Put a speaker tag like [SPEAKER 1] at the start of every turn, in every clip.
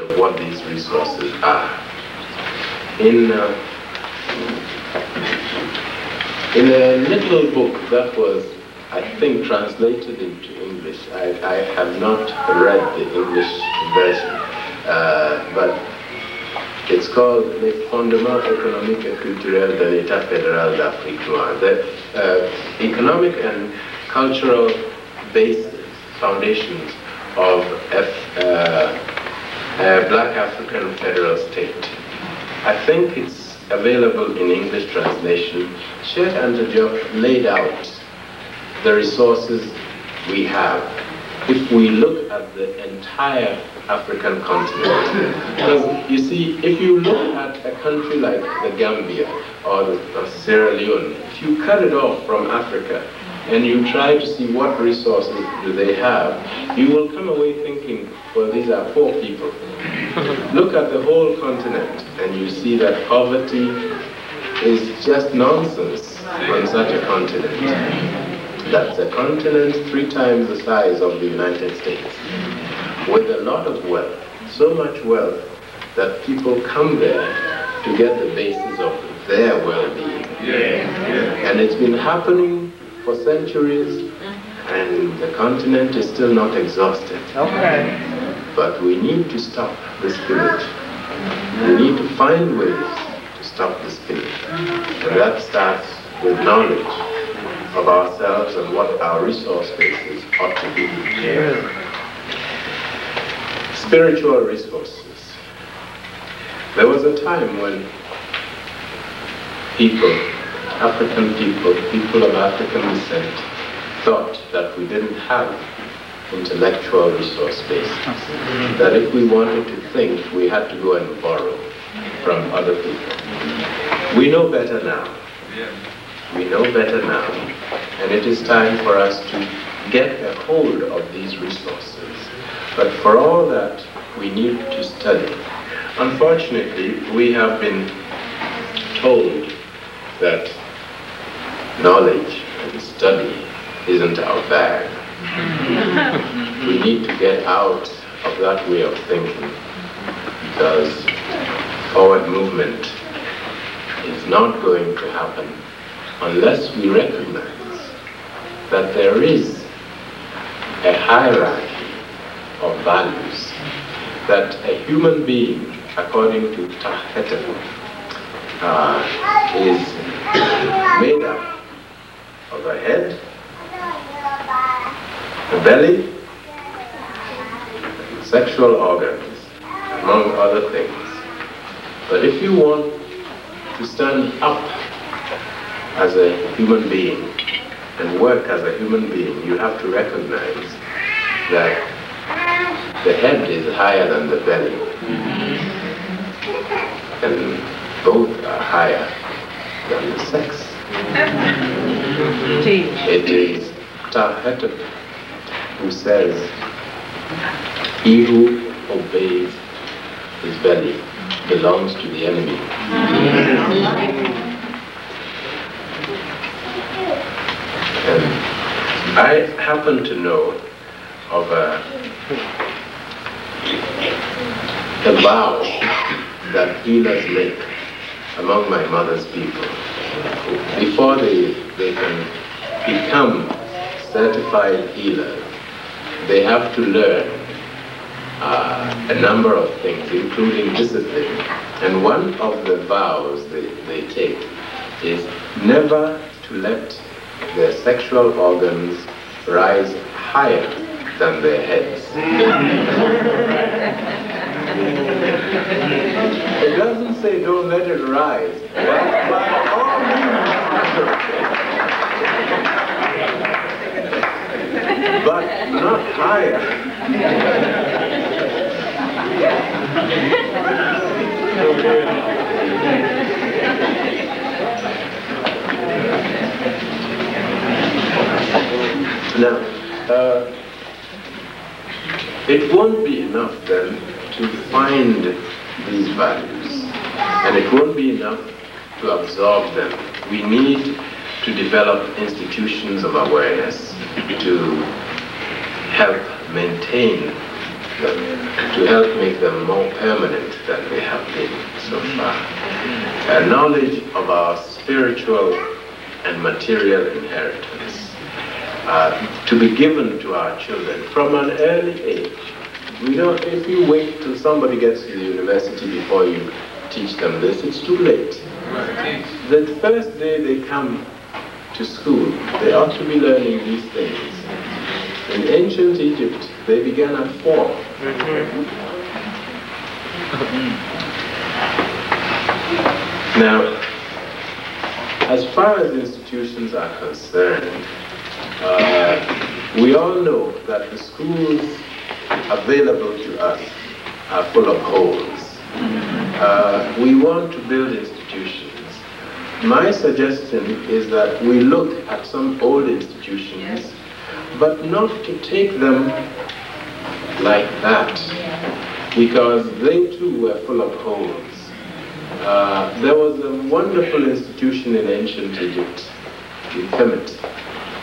[SPEAKER 1] of what these resources are. In a little book that was, I think, translated into English, I have not read the English version, but it's called Les Fondements économiques et culturels de l'État fédéral d'Afrique noire. The economic and cultural basis, foundations of a Black African federal state. I think it's available in English translation. Sheikh Anta Diop laid out the resources we have if we look at the entire African continent. Because you see, if you look at a country like the Gambia or Sierra Leone, if you cut it off from Africa and you try to see what resources do they have, you will come away thinking, well, these are poor people. Look at the whole continent and you see that poverty is just nonsense on such a continent. That's a continent 3 times the size of the United States, with a lot of wealth, so much wealth that people come there to get the basis of their well-being. And it's been happening for centuries, and the continent is still not exhausted. But we need to stop the spillage. We need to find ways to stop the spillage. And that starts with knowledge of ourselves and what our resource bases ought to be. Spiritual resources. There was a time when people, African people, people of African descent, thought that we didn't have intellectual resource bases. That if we wanted to think, we had to go and borrow from other people. We know better now. We know better now. And it is time for us to get a hold of these resources. But for all that, we need to study. Unfortunately, we have been told that knowledge and study isn't our bag. We need to get out of that way of thinking, because forward movement is not going to happen unless we recognize that there is a hierarchy of values, that a human being, according to Tahetet, is made up of a head, a belly, sexual organs, among other things. But if you want to stand up as a human being and work as a human being, you have to recognize that the head is higher than the belly, and both are higher than the sex. It is Tahetet who says, he who obeys his belly belongs to the enemy. And I happen to know of a vow that healers make among my mother's people. Before they can become certified healers, they have to learn a number of things, including discipline. And one of the vows they take is never to let their sexual organs rise higher than their heads. It doesn't say don't let it rise, by all means, but not higher. Now, it won't be enough then to find these values, and it won't be enough to absorb them. We need to develop institutions of awareness to help maintain them, to help make them more permanent than they have been so far. Knowledge of our spiritual and material inheritance to be given to our children from an early age. We don't, if you wait till somebody gets to the university before you teach them this, it's too late. The first day they come to school, they ought to be learning these things. In ancient Egypt, they began at 4. Now, as far as institutions are concerned, we all know that the schools available to us are full of holes. We want to build institutions. My suggestion is that we look at some old institutions, but not to take them like that, because they too were full of holes. There was a wonderful institution in ancient Egypt, in Kemet.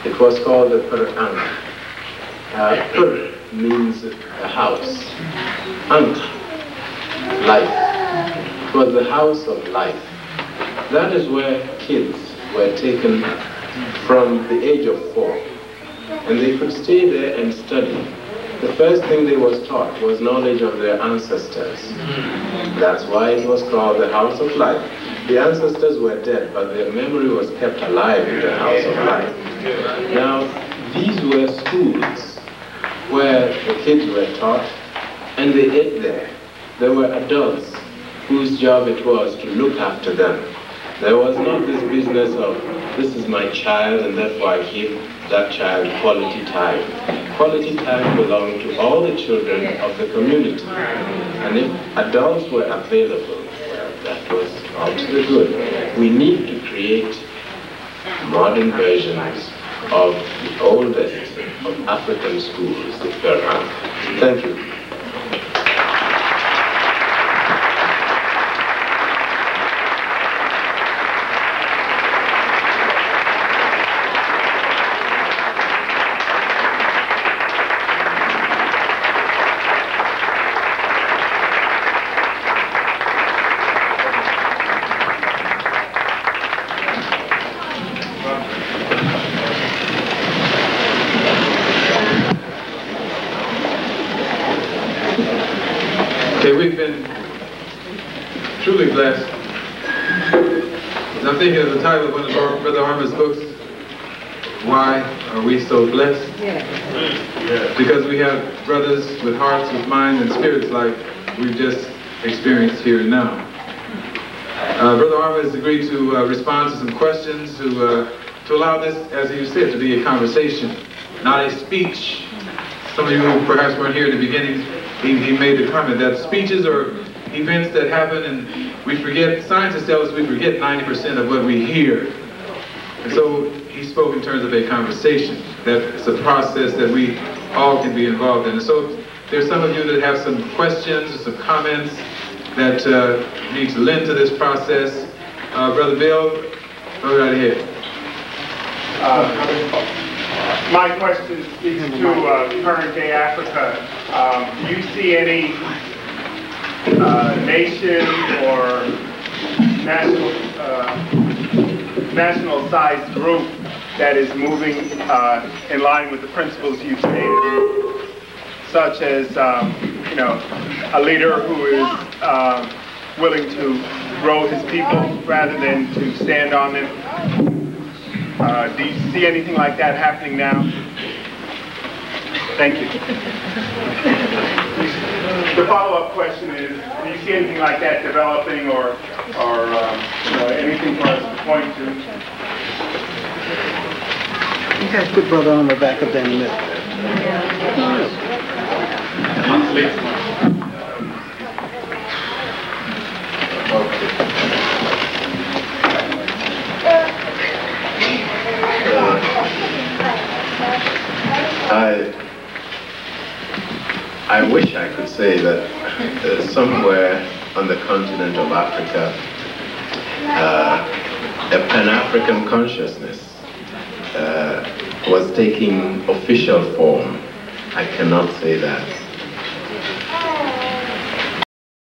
[SPEAKER 1] It was called the Ankh. Pur means a house. Ankh, life. It was the house of life. That is where kids were taken from the age of 4. And they could stay there and study. The first thing they was taught was knowledge of their ancestors. That's why it was called the House of Life. The ancestors were dead, but their memory was kept alive in the House of Life. Now, these were schools where the kids were taught, and they ate there. There were adults whose job it was to look after them. There was not this business of, this is my child, and therefore I give that child quality time. Quality time belonged to all the children of the community. And if adults were available, well, that was all to the good. We need to create modern versions of the oldest of African schools, the Quran. Thank you.
[SPEAKER 2] We've been truly blessed. I'm thinking of the title of one of Brother Armah's books, Why Are We So Blessed? Because we have brothers with hearts, with minds, and spirits like we've just experienced here and now. Brother Armah has agreed to respond to some questions, to allow this, as you said, to be a conversation, not a speech. Some of you who perhaps weren't here at the beginning, he made the comment that speeches are events that happen and we forget, scientists tell us we forget 90% of what we hear. And so he spoke in terms of a conversation. That's a process that we all can be involved in. And so there's some of you that have some questions or some comments that need to lend to this process. Brother Bill, go right ahead.
[SPEAKER 3] My question speaks to current day Africa. Do you see any nation or national-sized group that is moving in line with the principles you stated, such as a leader who is willing to grow his people rather than to stand on them? Do you see anything like that happening now? Thank you. The follow-up question is, do you see anything like that developing or anything for us to point to?
[SPEAKER 4] You guys put Brother Armah back up there in the middle.
[SPEAKER 1] I wish I could say that somewhere on the continent of Africa, a Pan-African consciousness was taking official form. I cannot say that.